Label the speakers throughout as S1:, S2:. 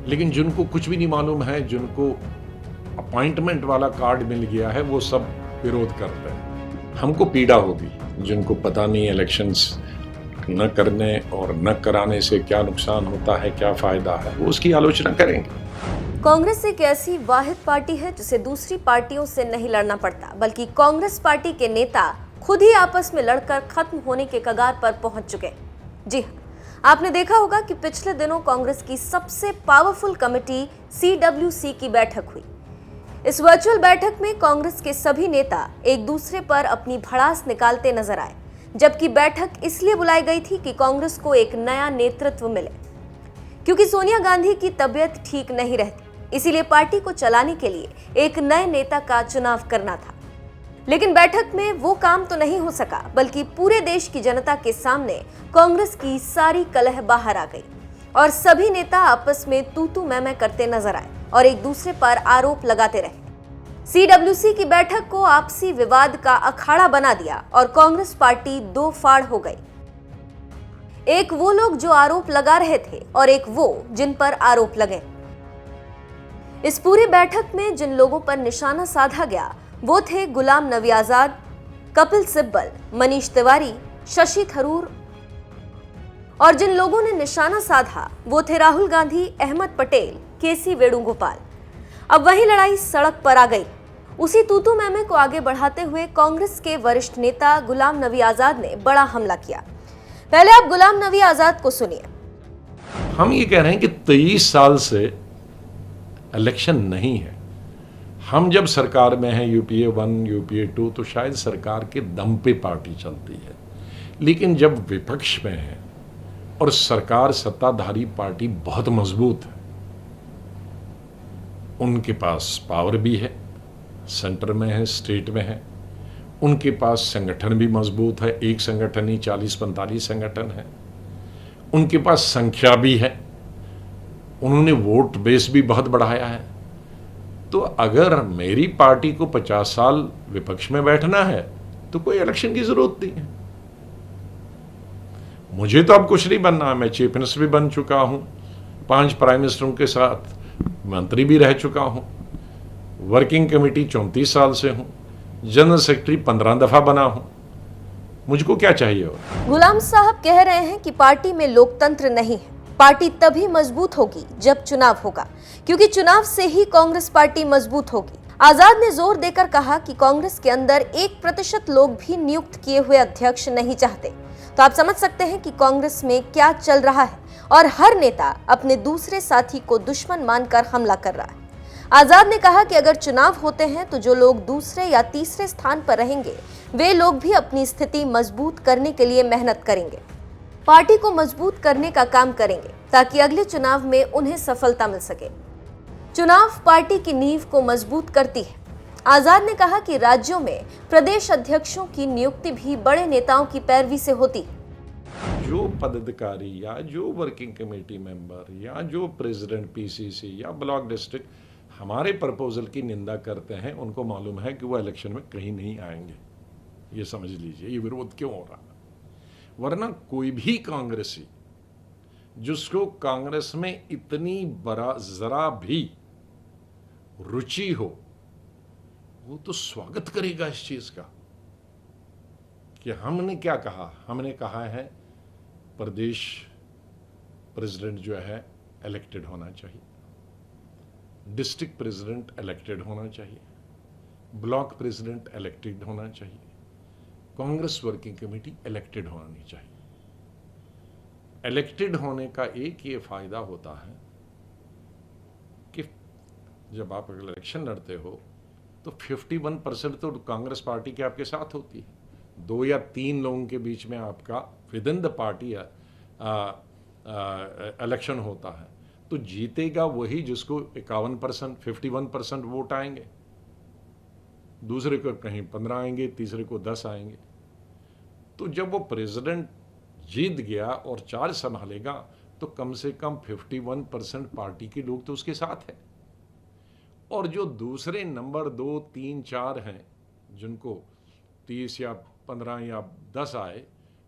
S1: लेकिन जिनको कुछ भी नहीं मालूम है, जिनको अपॉइंटमेंट वाला कार्ड मिल गया है, वो सब विरोध करते हैं। हमको पीड़ा होगी जिनको पता नहीं इलेक्शंस न करने और न कराने से क्या नुकसान होता है, क्या फायदा है, वो उसकी आलोचना करेंगे।
S2: कांग्रेस एक ऐसी वाहिद पार्टी है जिसे दूसरी पार्टियों से नहीं लड़ना पड़ता, बल्कि कांग्रेस पार्टी के नेता खुद ही आपस में लड़कर खत्म होने के कगार पर पहुंच चुके। जी हाँ, आपने देखा होगा कि पिछले दिनों कांग्रेस की सबसे पावरफुल कमेटी CWC की बैठक हुई। इस वर्चुअल बैठक में कांग्रेस के सभी नेता एक दूसरे पर अपनी भड़ास निकालते नजर आए, जबकि बैठक इसलिए बुलाई गई थी कि कांग्रेस को एक नया नेतृत्व मिले, क्योंकि सोनिया गांधी की तबीयत ठीक नहीं रहती, इसीलिए पार्टी को चलाने के लिए एक नए नेता का चुनाव करना था। लेकिन बैठक में वो काम तो नहीं हो सका, बल्कि पूरे देश की जनता के सामने कांग्रेस की सारी कलह बाहर आ गई और सभी नेता आपस में तू मैं करते नजर आए और एक दूसरे पर आरोप लगाते रहे। CWC की बैठक को आपसी विवाद का अखाड़ा बना दिया और कांग्रेस पार्टी दो फाड़ हो गई। एक वो लोग जो आरोप लगा रहे थे और एक वो जिन पर आरोप लगे। इस पूरी बैठक में जिन लोगों पर निशाना साधा गया वो थे गुलाम नबी आजाद, कपिल सिब्बल, मनीष तिवारी, शशि थरूर, और जिन लोगों ने निशाना साधा वो थे राहुल गांधी, अहमद पटेल, KC वेणुगोपाल। अब वही लड़ाई सड़क पर आ गई। उसी तूतू मैमे को आगे बढ़ाते हुए कांग्रेस के वरिष्ठ नेता गुलाम नबी आजाद ने बड़ा हमला किया। पहले आप गुलाम नबी आजाद को सुनिए।
S1: हम ये कह रहे हैं कि 23 साल से इलेक्शन नहीं है। हम जब सरकार में हैं, UPA 1, UPA 2, तो शायद सरकार के दम पे पार्टी चलती है। लेकिन जब विपक्ष में है और सरकार सत्ताधारी पार्टी बहुत मजबूत है, उनके पास पावर भी है, सेंटर में है, स्टेट में है, उनके पास संगठन भी मजबूत है, एक संगठन ही 40-45 संगठन है, उनके पास संख्या भी है, उन्होंने वोट बेस भी बहुत बढ़ाया है। तो अगर मेरी पार्टी को 50 साल विपक्ष में बैठना है तो कोई इलेक्शन की जरूरत नहीं है। मुझे तो अब कुछ नहीं बनना है, मैं चीफ मिनिस्टर भी बन चुका हूं, 5 प्राइम मिनिस्टरों के साथ मंत्री भी रह चुका हूं, वर्किंग कमेटी 34 साल से हूं, जनरल सेक्रेटरी 15 दफा बना हूं, मुझको क्या चाहिए और?
S2: गुलाम साहब कह रहे हैं कि पार्टी में लोकतंत्र नहीं है। पार्टी तभी मजबूत होगी जब चुनाव होगा, क्योंकि चुनाव से ही कांग्रेस पार्टी मजबूत होगी। आजाद ने जोर देकर कहा कि कांग्रेस के अंदर 1% लोग भी नियुक्त किए हुए अध्यक्ष नहीं चाहते। तो आप समझ सकते हैं कि कांग्रेस में क्या चल रहा है और हर नेता अपने दूसरे साथी को दुश्मन मानकर हमला कर रहा है। आजाद ने कहा कि अगर चुनाव होते हैं तो जो लोग दूसरे या तीसरे स्थान पर रहेंगे वे लोग भी अपनी स्थिति मजबूत करने के लिए मेहनत करेंगे, पार्टी को मजबूत करने का काम करेंगे ताकि अगले चुनाव में उन्हें सफलता मिल सके। चुनाव पार्टी की नींव को मजबूत करती है। आजाद ने कहा कि राज्यों में प्रदेश अध्यक्षों की नियुक्ति भी बड़े नेताओं की पैरवी से होती है।
S1: जो पदाधिकारी या जो वर्किंग कमेटी मेंबर या जो प्रेसिडेंट PCC या ब्लॉक डिस्ट्रिक्ट हमारे प्रपोजल की निंदा करते हैं, उनको मालूम है कि वो इलेक्शन में कहीं नहीं आएंगे। ये समझ लीजिए ये विरोध क्यों हो रहा है। वरना कोई भी कांग्रेसी जिसको कांग्रेस में इतनी बड़ा जरा भी रुचि हो, वो तो स्वागत करेगा इस चीज का कि हमने क्या कहा। हमने कहा है प्रदेश प्रेसिडेंट जो है इलेक्टेड होना चाहिए, डिस्ट्रिक्ट प्रेसिडेंट इलेक्टेड होना चाहिए, ब्लॉक प्रेसिडेंट इलेक्टेड होना चाहिए, कांग्रेस वर्किंग कमेटी इलेक्टेड होनी चाहिए। इलेक्टेड होने का एक ये फायदा होता है कि जब आप इलेक्शन लड़ते हो तो 51% तो कांग्रेस पार्टी के आपके साथ होती है। 2 या 3 लोगों के बीच में आपका with in the party election होता है, तो जीतेगा वही जिसको 51%, 51% वोट आएंगे, दूसरे को कहीं 15 आएंगे, तीसरे को 10 आएंगे। तो जब वो प्रेसिडेंट जीत गया और चार्ज संभालेगा तो कम से कम 51% पार्टी के लोग तो उसके साथ है। और जो दूसरे नंबर 2, 3, 4 हैं जिनको 30 या 15 या 10 आए,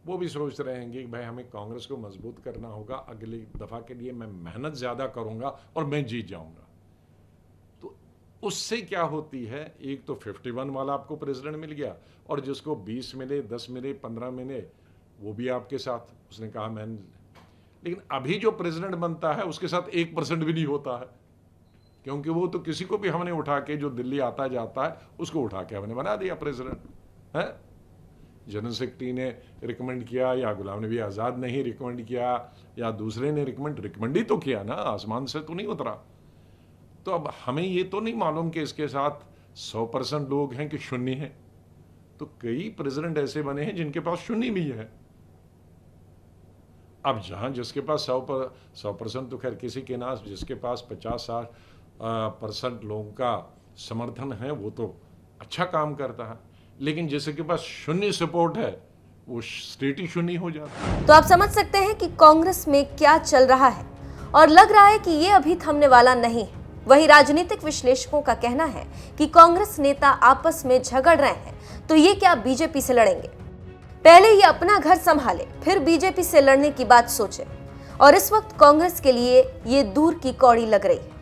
S1: वो भी सोच रहे हैं कि भाई हमें कांग्रेस को मजबूत करना होगा, अगली दफ़ा के लिए मैं मेहनत ज़्यादा करूंगा और मैं जीत जाऊंगा। तो उससे क्या होती है, एक तो 51 वाला आपको प्रेसिडेंट मिल गया, और जिसको 20 मिले, 10 मिले, 15 मिले, वो भी आपके साथ, उसने कहा मैं। लेकिन अभी जो प्रेसिडेंट बनता है उसके साथ 1% भी नहीं होता है, क्योंकि वो तो किसी को भी हमने उठा के, जो दिल्ली आता जाता है उसको उठा के हमने बना दिया प्रेसिडेंट है। जनरल सेक्रेटरी ने रिकमेंड किया, या गुलाम नबी आज़ाद ने ही रिकमेंड किया, या दूसरे ने रिकमेंड ही तो किया ना, आसमान से तो नहीं उतरा। तो अब हमें ये तो नहीं मालूम कि इसके साथ 100% लोग हैं कि शून्य हैं। तो कई प्रेसिडेंट ऐसे बने हैं जिनके पास शून्य भी है। अब जहां जिसके पास 100% तो खैर किसी के ना, जिसके पास 50-60% लोगों का समर्थन है वो तो अच्छा काम करता है, लेकिन जिसके पास शून्य सपोर्ट है वो स्टेट ही शून्य हो जाता है।
S2: तो आप समझ सकते हैं कि कांग्रेस में क्या चल रहा है, और लग रहा है कि ये अभी थमने वाला नहीं है। वही राजनीतिक विश्लेषकों का कहना है कि कांग्रेस नेता आपस में झगड़ रहे हैं, तो ये क्या बीजेपी से लड़ेंगे? पहले ये अपना घर संभाले, फिर बीजेपी से लड़ने की बात सोचे, और इस वक्त कांग्रेस के लिए ये दूर की कौड़ी लग रही है।